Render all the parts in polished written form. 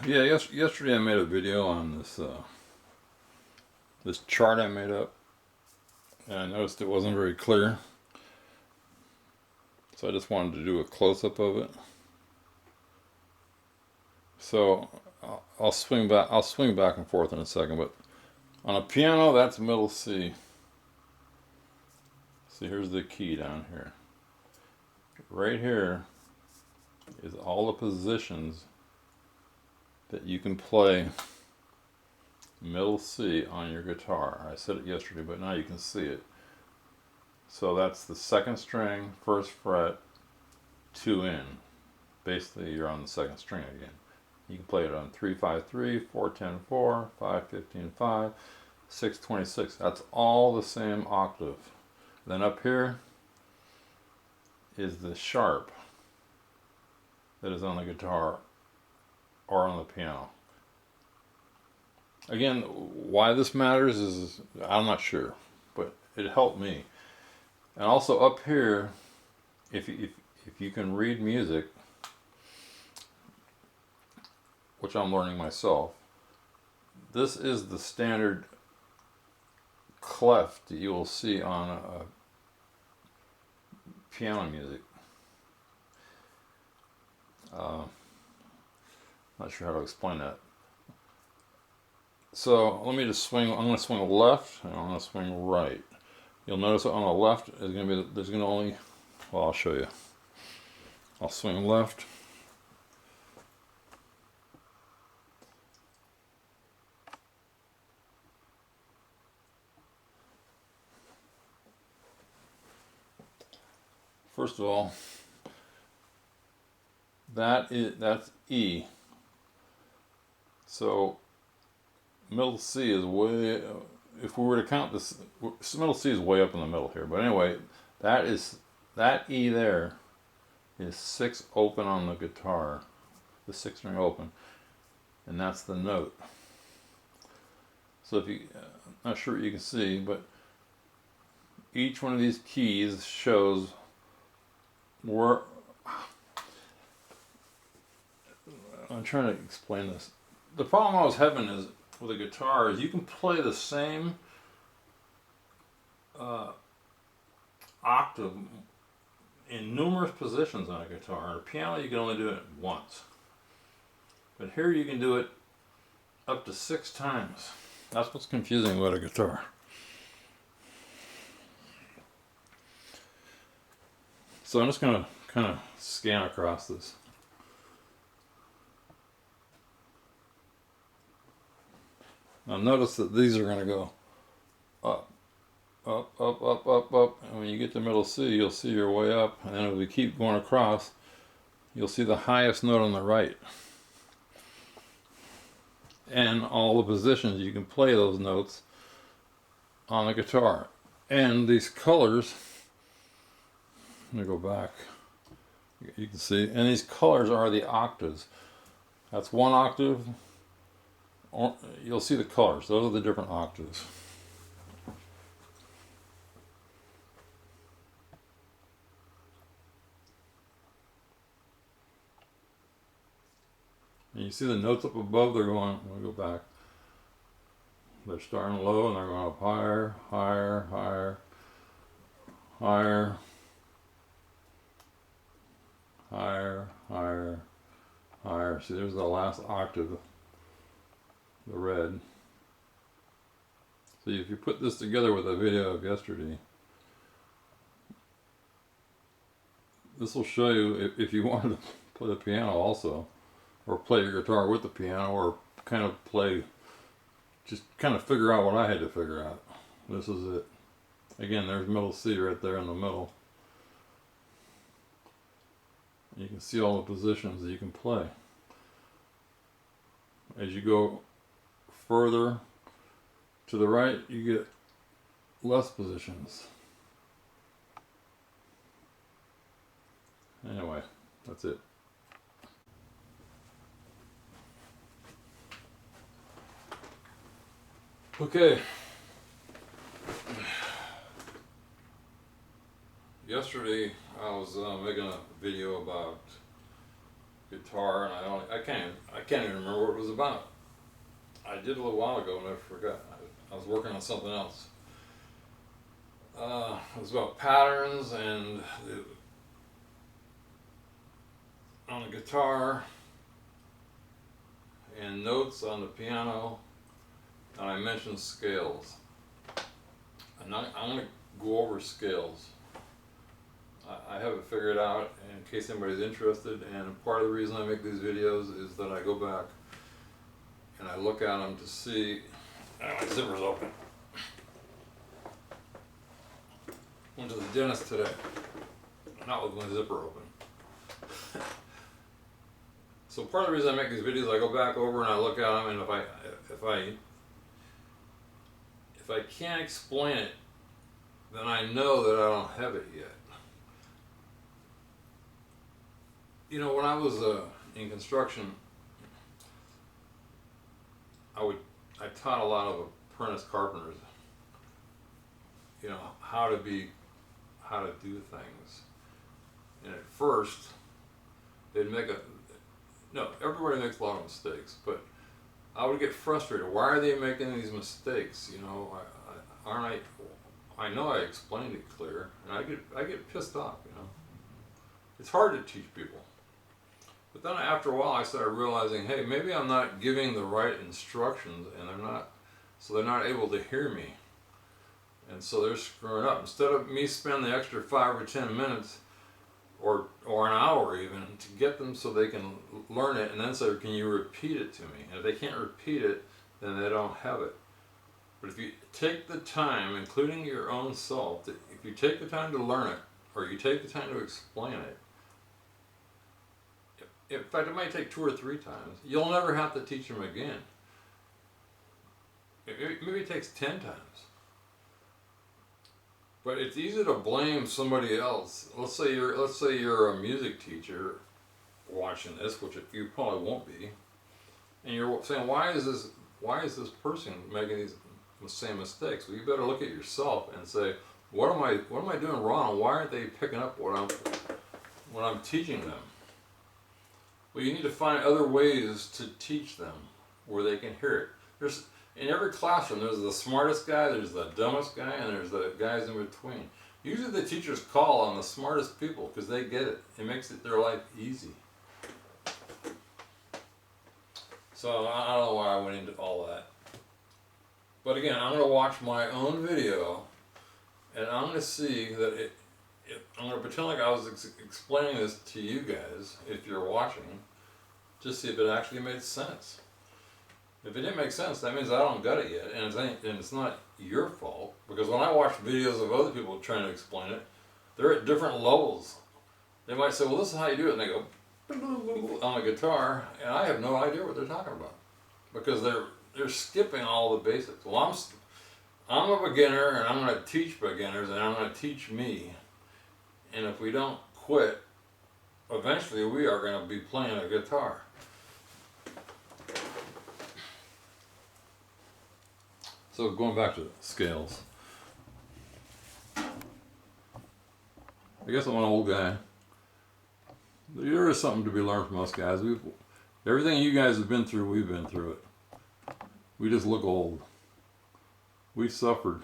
Yeah, yesterday I made a video on this chart I made up, and I noticed it wasn't very clear, so I just wanted to do a close-up of it. So I'll swing back. I'll swing back and forth in a second, but on a piano, that's middle C. See, here's the key down here. Right here is all the positions that you can play middle C on your guitar. I said it yesterday, but now you can see it. So that's the second string, first fret, 2 in. Basically, you're on the second string again. You can play it on 3-5-3, 4-10-4, 5-15-5, 6-26. That's all the same octave. Then up here is the sharp that is on the guitar or on the piano. Again, why this matters is I'm not sure, but it helped me. And also up here, if you can read music, which I'm learning myself, this is the standard clef that you will see on piano music. Not sure how to explain that. So let me just swing. I'm going to swing left, and I'm going to swing right. You'll notice on the left is going to be there's going to only. Well, I'll show you. I'll swing left. First of all, that's E. So middle C is way. If we were to count this, middle C is way up in the middle here. But anyway, that E there is 6 open on the guitar, the 6 string open, and that's the note. So if you, I'm not sure what you can see, but each one of these keys shows where. I'm trying to explain this. The problem I was having is with a guitar is you can play the same octave in numerous positions on a guitar. On a piano, you can only do it once, but here you can do it up to 6 times. That's what's confusing about a guitar. So I'm just going to kind of scan across this. Now notice that these are going to go up, up, up, up, up, up, and when you get to middle C, you'll see your way up, and then as we keep going across, you'll see the highest note on the right. And all the positions you can play those notes on the guitar. And these colors, let me go back, you can see, and these colors are the octaves. That's 1 octave. You'll see the colors. Those are the different octaves. And you see the notes up above, they're going, let me go back. They're starting low and they're going up higher, higher, higher, higher, higher, higher, higher. See, there's the last octave, the red. So if you put this together with a video of yesterday, this will show you if you wanted to play the piano also, or play your guitar with the piano, or kind of play, just kind of figure out what I had to figure out. This is it. Again, there's middle C right there in the middle. You can see all the positions that you can play. As you go further to the right, you get less positions. Anyway, that's it. Okay. Yesterday I was making a video about guitar, and I can't even remember what it was about. I did a little while ago and I forgot. I was working on something else. It was about patterns and on the guitar and notes on the piano, and I mentioned scales. And I'm going to go over scales. I have it figured out in case anybody's interested, and part of the reason I make these videos is that I go back and I look at them to see. My zipper's open. Went to the dentist today, not with my zipper open. So part of the reason I make these videos, I go back over and I look at them, and if I can't explain it, then I know that I don't have it yet. You know, when I was in construction, I taught a lot of apprentice carpenters, you know, how to do things. And at first, everybody makes a lot of mistakes, but I would get frustrated. Why are they making these mistakes? You know, I know I explained it clear, and I get pissed off, you know. It's hard to teach people. But then after a while I started realizing, hey, maybe I'm not giving the right instructions, and they're not able to hear me. And so they're screwing up. Instead of me spending the extra 5 or 10 minutes or an hour even to get them so they can learn it, and then say, can you repeat it to me? And if they can't repeat it, then they don't have it. But if you take the time, including your own self, if you take the time to learn it, or you take the time to explain it, in fact, it might take 2 or 3 times. You'll never have to teach them again. Maybe it takes 10 times. But it's easy to blame somebody else. Let's say you're a music teacher watching this, which you probably won't be, and you're saying, why is this person making these same mistakes? Well, you better look at yourself and say, what am I doing wrong? Why aren't they picking up what I'm teaching them? Well, you need to find other ways to teach them where they can hear it. In every classroom, there's the smartest guy, there's the dumbest guy, and there's the guys in between. Usually the teachers call on the smartest people because they get it. It makes their life easy. So I don't know why I went into all that. But again, I'm going to watch my own video, and I'm going to see that I'm going to pretend like I was explaining this to you guys, if you're watching, just see if it actually made sense. If it didn't make sense, that means I don't got it yet, and it's not your fault, because when I watch videos of other people trying to explain it, they're at different levels. They might say, well, this is how you do it, and they go on a guitar, and I have no idea what they're talking about, because they're skipping all the basics. Well, I'm a beginner, and I'm going to teach beginners, and I'm going to teach me. And if we don't quit, eventually we are going to be playing a guitar. So going back to scales. I guess I'm an old guy. There is something to be learned from us guys. Everything you guys have been through, we've been through it. We just look old. We suffered.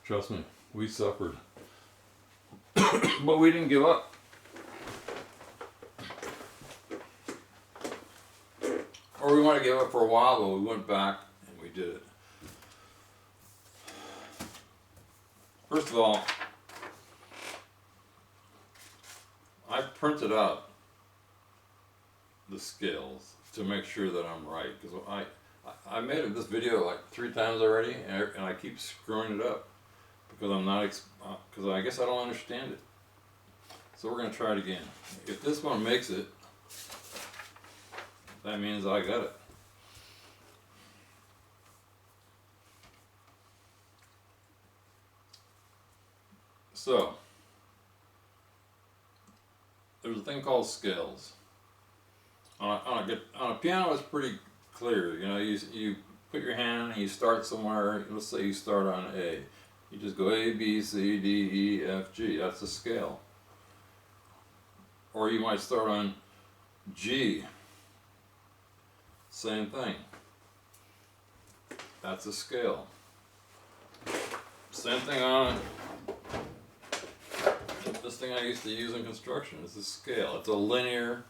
Trust me, we suffered. But we didn't give up. Or we might have given up for a while, but we went back and we did it. First of all, I printed out the scales to make sure that I'm right, because I made this video like 3 times already, and I keep screwing it up because because I guess I don't understand it. So we're going to try it again. If this one makes it, that means I got it. So, there's a thing called scales. On a piano, it's pretty clear. You know, you put your hand and you start somewhere. Let's say you start on A. You just go A, B, C, D, E, F, G. That's the scale. Or you might start on G. Same thing. That's a scale. Same thing on this thing I used to use in construction. It's a scale. It's a linear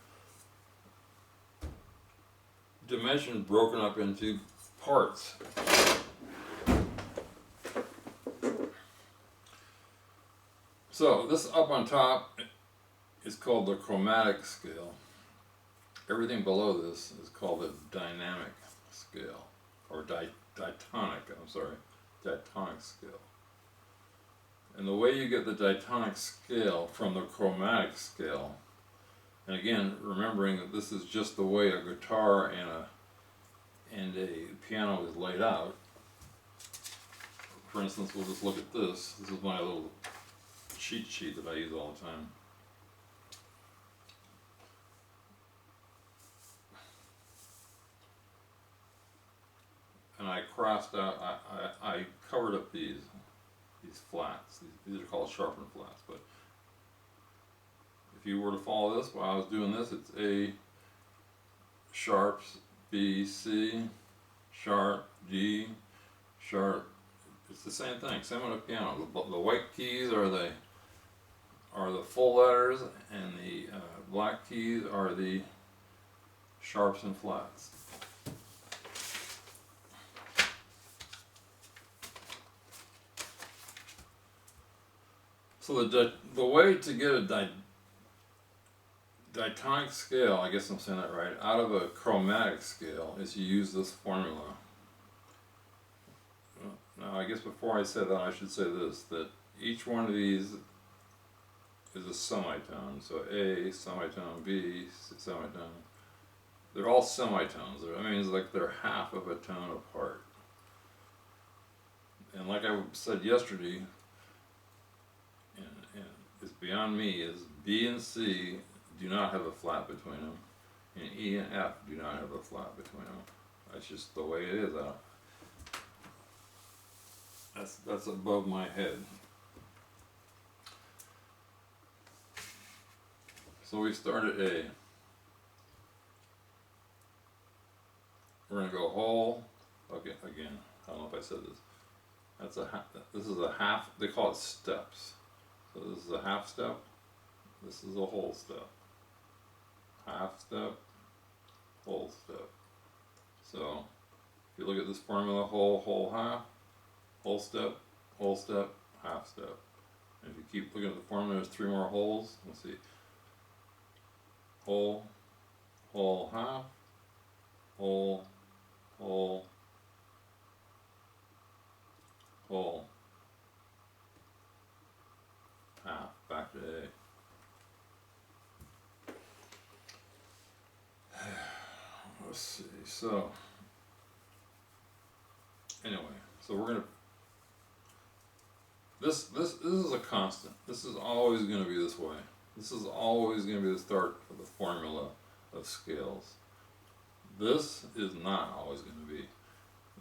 dimension broken up into parts. So this up on top is called the chromatic scale. Everything below this is called the dynamic scale, or diatonic scale. And the way you get the diatonic scale from the chromatic scale, and again, remembering that this is just the way a guitar and a piano is laid out. For instance, we'll just look at this. This is my little cheat sheet that I use all the time. And I crossed out, I covered up these flats. These are called sharpened flats. But if you were to follow this while I was doing this, it's A sharp, B, C, sharp, G, sharp. It's the same thing, same on the piano. The white keys are the full letters, and the black keys are the sharps and flats. So the way to get a diatonic scale, I guess I'm saying that right, out of a chromatic scale is you use this formula. Now I guess before I say that I should say this, that each one of these is a semitone. So A, semitone, B, semitone. They're all semitones. I mean, it's like they're half of a tone apart. And like I said yesterday, and it's beyond me, is B and C do not have a flat between them, and E and F do not have a flat between them. That's just the way it is. That's above my head. So we start at A. We're going to go whole. Okay, again, I don't know if I said this. This is a half. They call it steps. So this is a half step. This is a whole step. Half step, whole step. So if you look at this formula, whole, half, whole step, half step. And if you keep looking at the formula, there's 3 more holes. Let's see. Whole, half, whole, whole, half. Back to A. Let's see. So anyway, so we're gonna. This is a constant. This is always going to be this way. This is always going to be the start of the formula of scales. This is not always going to be.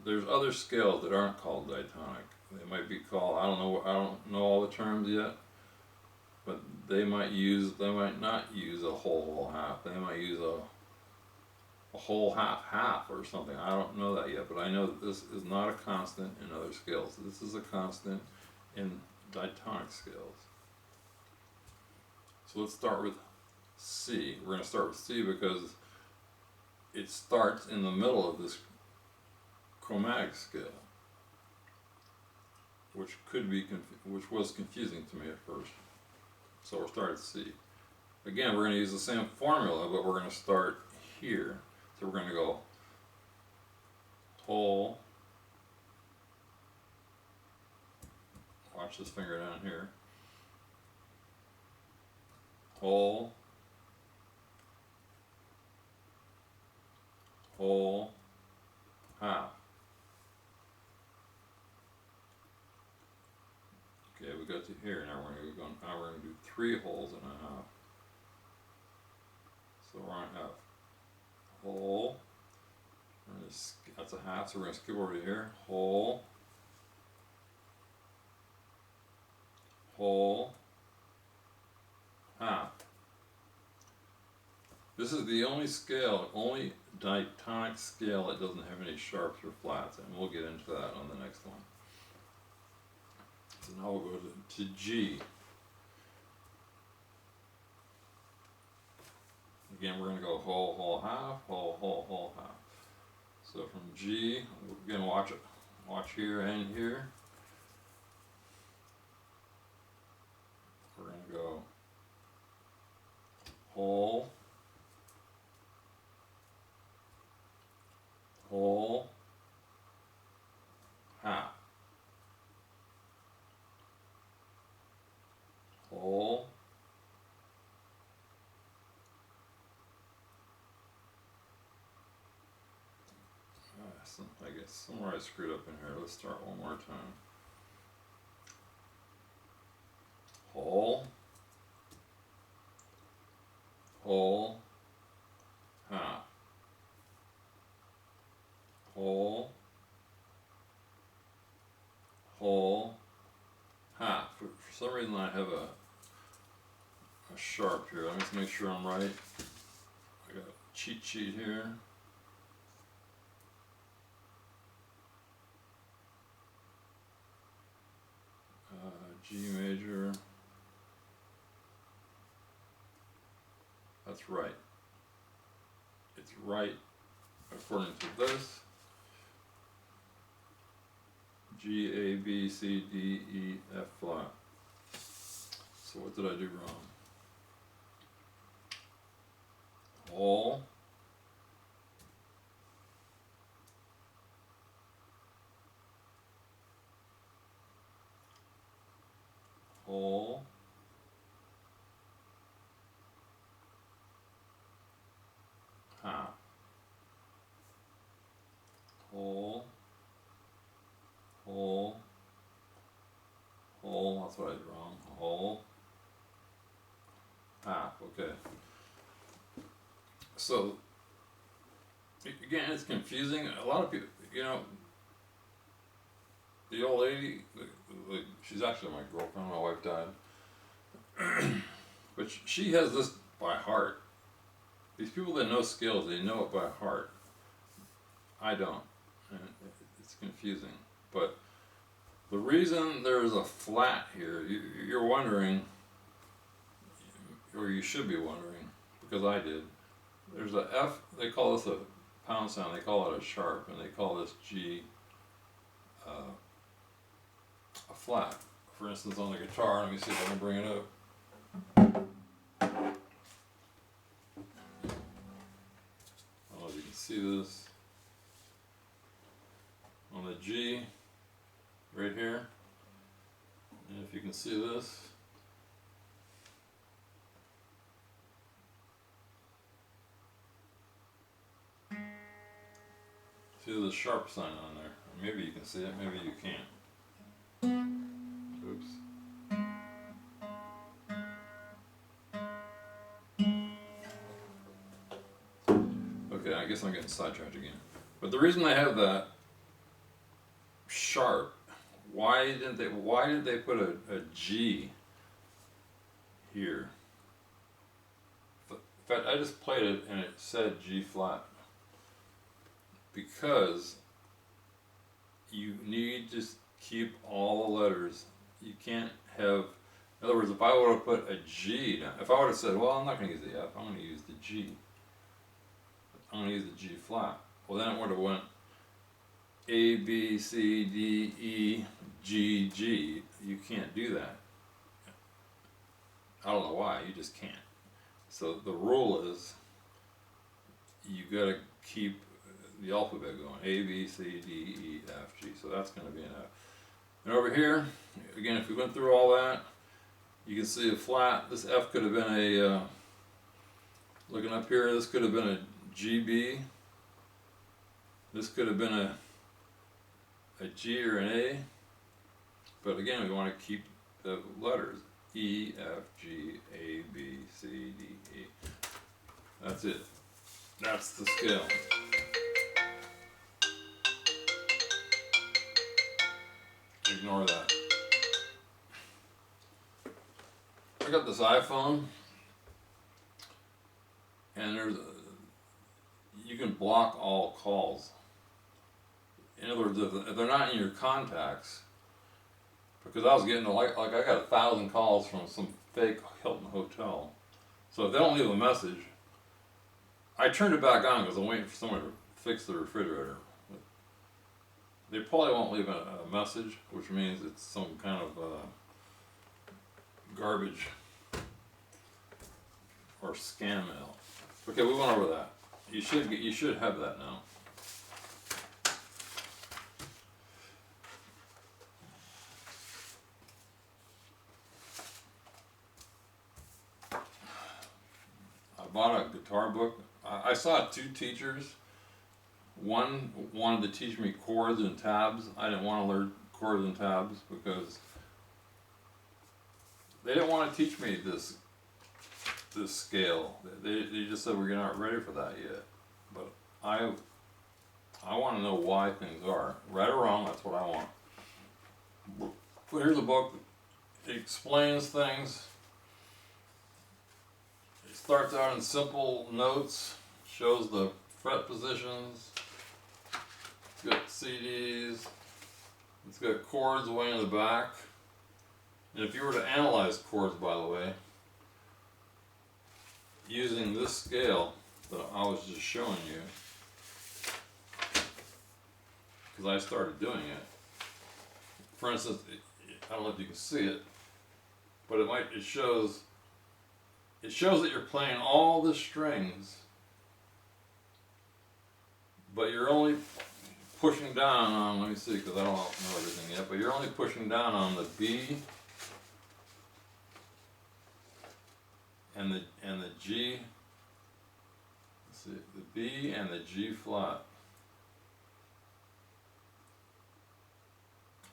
There's other scales that aren't called diatonic. They might be called, I don't know all the terms yet, but they might not use a whole half. They might use a whole half or something. I don't know that yet, but I know that this is not a constant in other scales. This is a constant in diatonic scales. So let's start with C. We're going to start with C because it starts in the middle of this chromatic scale, which was confusing to me at first. So we'll start at C. Again, we're going to use the same formula, but we're going to start here. So we're going to go whole. Watch this finger down here. Whole, half. Okay, we got to here. Now we're going to do 3 wholes and a half. So we're on F. Whole. That's a half, so we're going to skip over to here. Whole, half. This is the only scale, only diatonic scale that doesn't have any sharps or flats, and we'll get into that on the next one. So now we'll go to G. Again, we're going to go whole, whole, half, whole, whole, whole, half. So from G, again, watch it. Watch here and here. We're going to go whole, whole, half, whole, I guess somewhere I screwed up in here. Let's start one more time. Whole, whole, half, whole, whole, half. For some reason I have a sharp here. Let me just make sure I'm right. I got a cheat sheet here. G major. That's right. It's right according to this. G, A, B, C, D, E, F flat. So what did I do wrong? Whole, whole, half, whole, whole, whole, that's what I did wrong, whole, half, okay. So, again, it's confusing. A lot of people, you know, the old lady, she's actually my girlfriend, my wife died, but she has this by heart. These people that know scales, they know it by heart. I don't, and it's confusing. But the reason there's a flat here, you're wondering, or you should be wondering, because I did. There's a F, they call this a pound sound, they call it a sharp, and they call this G a flat. For instance, on the guitar, let me see if I can bring it up. I don't know if you can see this. On the G, right here, and if you can see this, see the sharp sign on there. Maybe you can see it, maybe you can't. Oops. Okay, I guess I'm getting sidetracked again. But the reason I have that sharp, why did they put a G here? In fact, I just played it and it said G flat. Because you need to keep all the letters. You can't have, in other words, if I would have put a G down, if I would have said, well, I'm not going to use the F, I'm going to use the G. I'm going to use the G flat. Well, then it would have went A, B, C, D, E, G, G. You can't do that. I don't know why, you just can't. So the rule is, you got to keep the alphabet going. A, B, C, D, E, F, G. So that's going to be an F. And over here, again, if we went through all that, you can see a flat. This F could have been a, looking up here, this could have been a GB. This could have been a G or an A. But again, we want to keep the letters. E, F, G, A, B, C, D, E. That's it. That's the scale. Ignore that. I got this iPhone, and you can block all calls. In other words, if they're not in your contacts, because I was getting like I got 1,000 calls from some fake Hilton hotel. So if they don't leave a message, I turned it back on because I'm waiting for someone to fix the refrigerator. They probably won't leave a message, which means it's some kind of garbage or scam mail. Okay, we went over that. You should have that now. I bought a guitar book. I saw two teachers. One wanted to teach me chords and tabs. I didn't want to learn chords and tabs because they didn't want to teach me this scale. They just said we're not ready for that yet. But I want to know why things are right or wrong. That's what I want. But here's a book that explains things. It starts out in simple notes, shows the fret positions. It's got CDs. It's got chords way in the back. And if you were to analyze chords, by the way, using this scale that I was just showing you, because I started doing it. For instance, I don't know if you can see it, but it shows that you're playing all the strings, but you're only pushing down on, let me see, because I don't know everything yet, but you're only pushing down on the B and the G. Let's see, the B and the G flat,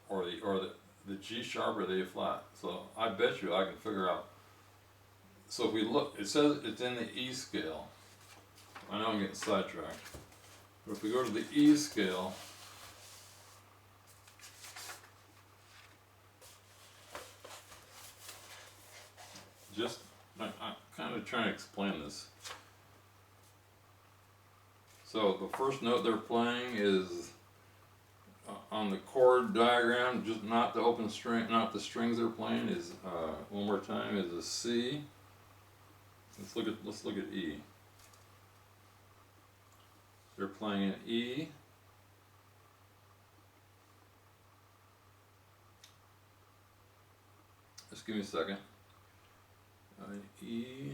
or the G sharp or the A flat. So I bet you I can figure out. So if we look, it says it's in the E scale. I know I'm getting sidetracked. But if we go to the E scale, I'm kind of trying to explain this. So the first note they're playing is on the chord diagram, just not the open string, not the strings they're playing, is one more time, is a C. Let's look at E. They're playing an E. Just give me a second. E.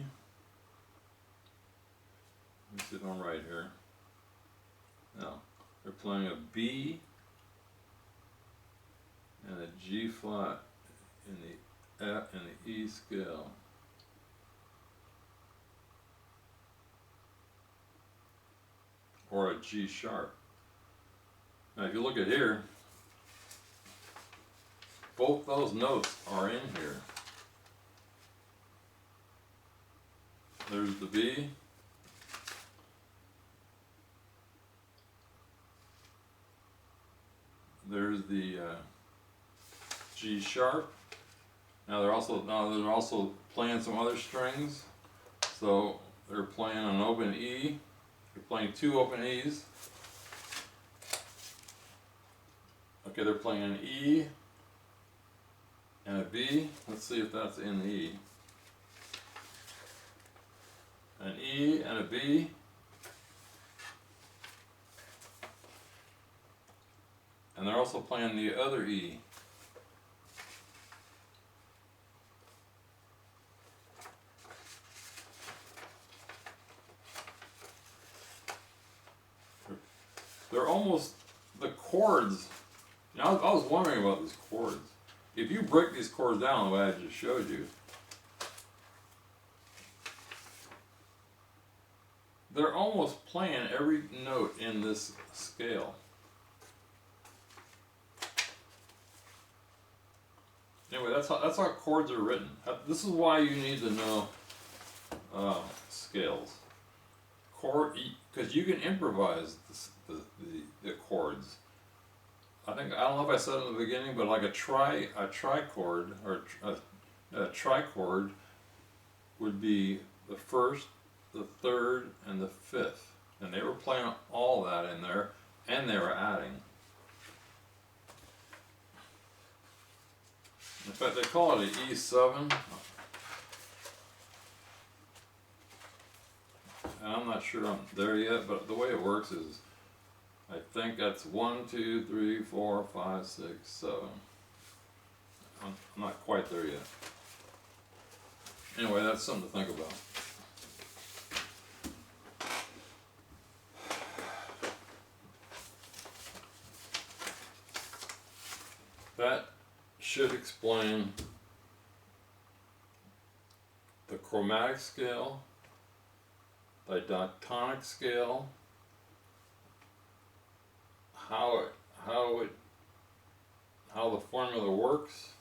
Let me see if I'm right here. No, they're playing a B and a G flat in the F and the E scale. Or a G sharp. Now if you look at here, both those notes are in here. There's the B. There's the G sharp. Now they're also playing some other strings. So they're playing an open E. They're playing two open E's. Okay, they're playing an E and a B. Let's see if that's in the E. An E and a B. And they're also playing the other E. They're almost, the chords, you know, I was wondering about these chords. If you break these chords down the way I just showed you, they're almost playing every note in this scale. Anyway, that's how chords are written. This is why you need to know scales. Because you can improvise the chords. I don't know if I said it in the beginning, but like a trichord or a trichord would be the first, the third, and the fifth. And they were playing all that in there, and they were adding. In fact, they call it an E7. And I'm not sure I'm there yet, but the way it works is, I think that's 1, 2, 3, 4, 5, 6, 7. I'm not quite there yet. Anyway, that's something to think about. That should explain the chromatic scale, the diatonic scale, how the formula works,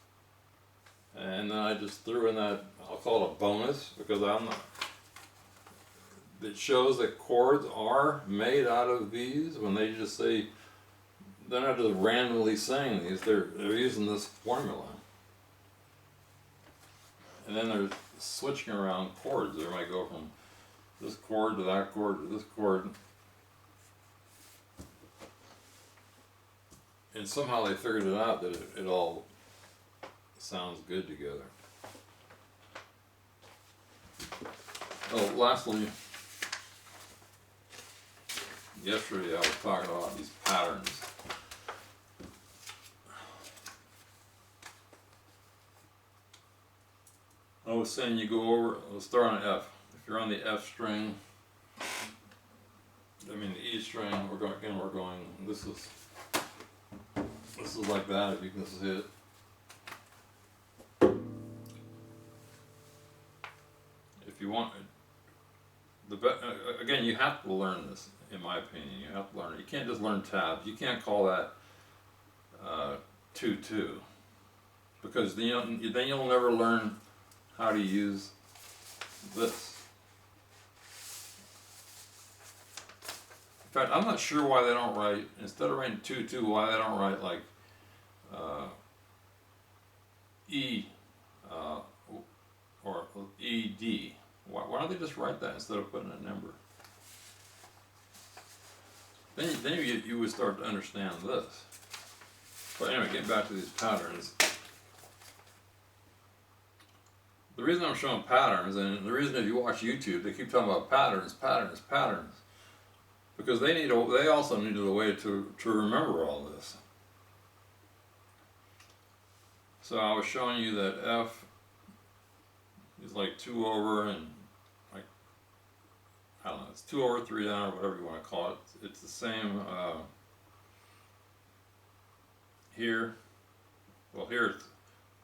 and then I just threw in that, I'll call it a bonus, because it shows that chords are made out of these. When they just say, they're not just randomly saying these, they're using this formula. And then they're switching around chords. They might go from this chord to that chord to this chord. And somehow they figured it out that it all sounds good together. Oh, lastly, yesterday I was talking about these patterns. I was saying you go over, let's start on F. If you're on the F string, the E string, we're going, this is like that, if you can see it. If you want, again, you have to learn this, in my opinion. You have to learn it. You can't just learn tabs. You can't call that 2-2, because then you'll never learn how to use this. In fact, I'm not sure why they don't write, instead of writing 2-2, why they don't write like E or ED. Why don't they just write that instead of putting a number? Then you would start to understand this. But anyway, getting back to these patterns. The reason I'm showing patterns, and the reason if you watch YouTube, they keep talking about patterns, because they also needed a way to remember all this. So I was showing you that F is like 2 over and like, I don't know, it's 2 over 3 down, or whatever you want to call it. It's the same here. Well, here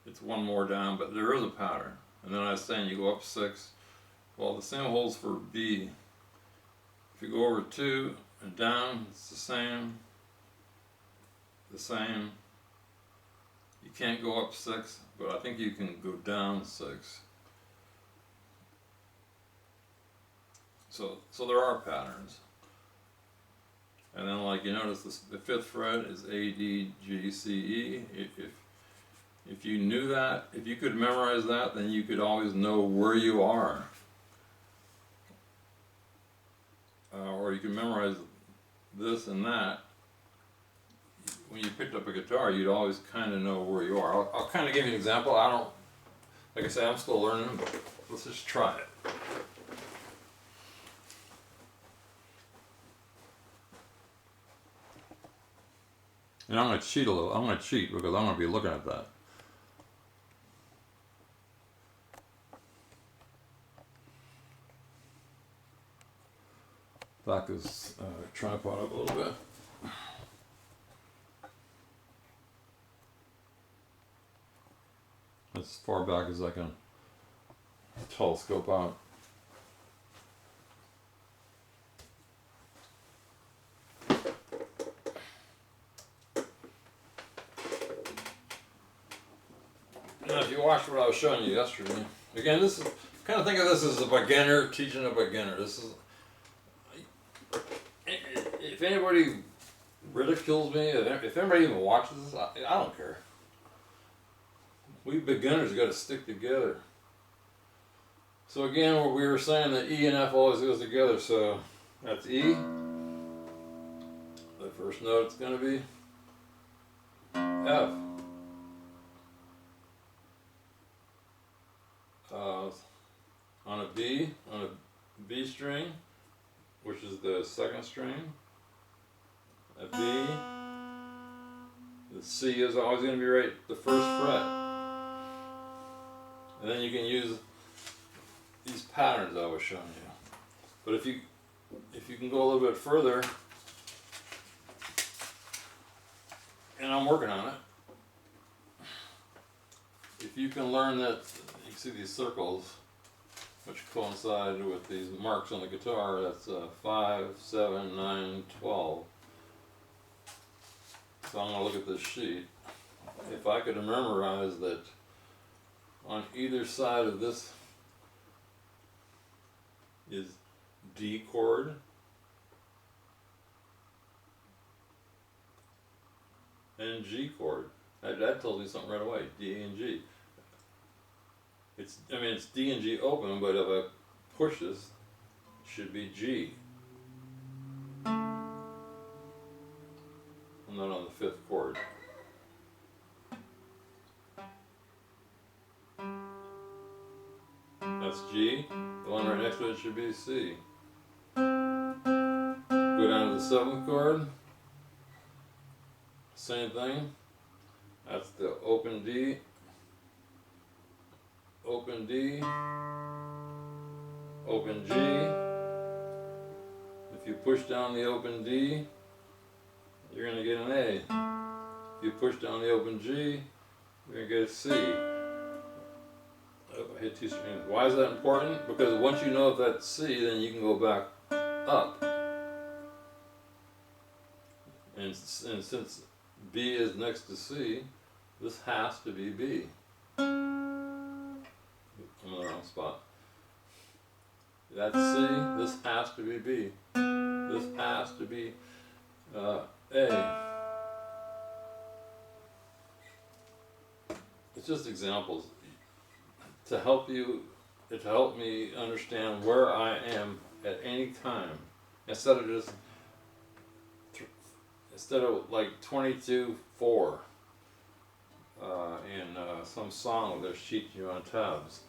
it's 1 more down, but there is a pattern. And then I was saying you go up 6. Well, the same holds for B. If you go over 2 and down, it's the same. You can't go up 6, but I think you can go down 6. So there are patterns. And then, like, you notice the 5th fret is A, D, G, C, E. If you knew that, if you could memorize that, then you could always know where you are. Or you can memorize this and that. When you picked up a guitar, you'd always kind of know where you are. I'll kind of give you an example. Like I say, I'm still learning, but let's just try it. And I'm going to cheat a little. I'm going to cheat because I'm going to be looking at that. Back this tripod up a little bit. As far back as I can telescope out. Now, if you watched what I was showing you yesterday, again, this is kind of think of this as a beginner teaching a beginner. This is, if anybody ridicules me, if anybody even watches this, I don't care. We beginners got to stick together. So again, we were saying that E and F always goes together, so that's E. The first note it's going to be F. On a B string, which is the second string, a B, the C is always going to be right the first fret. And then you can use these patterns I was showing you. But if you can go a little bit further, and I'm working on it, if you can learn that, you can see these circles which coincide with these marks on the guitar. That's 5, 7, 9, 12. So I'm going to look at this sheet. If I could memorize that on either side of this is D chord, and G chord. That tells me something right away. D and G. It's D and G open, but if I push this, it should be G. I'm not on the fifth chord. That's G. The one right next to it should be C. Go down to the seventh chord. Same thing. That's the open D. Open D. Open G. If you push down the open D, you're going to get an A. If you push down the open G, you're going to get a C. Oh, I hit two strings. Why is that important? Because once you know if that's C, then you can go back up. And since B is next to C, this has to be B. I'm in the wrong spot. That's C, this has to be B. This has to be A. It's just examples to help me understand where I am at any time, instead of like 22/4 in some song where they're teaching you on tabs.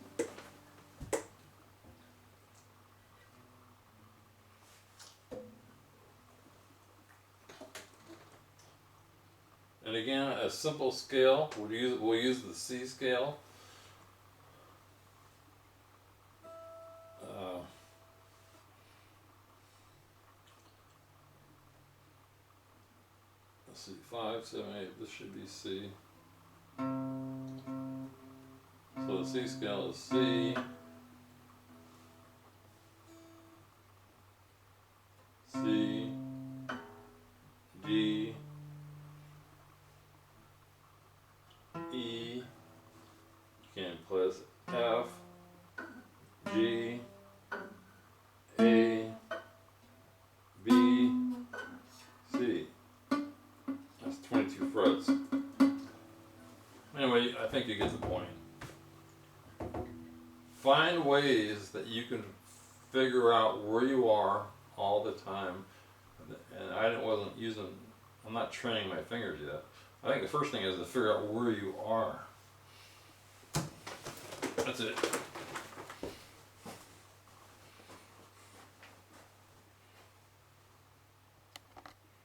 And again, a simple scale, we'll use the C scale. Let's see, 5, 7, 8, this should be C. So the C scale is C, C, D, E, you can place F, G, A, B, C. That's 22 frets. Anyway, I think you get the point. Find ways that you can figure out where you are all the time. And I'm not training my fingers yet. I think the first thing is to figure out where you are. That's it.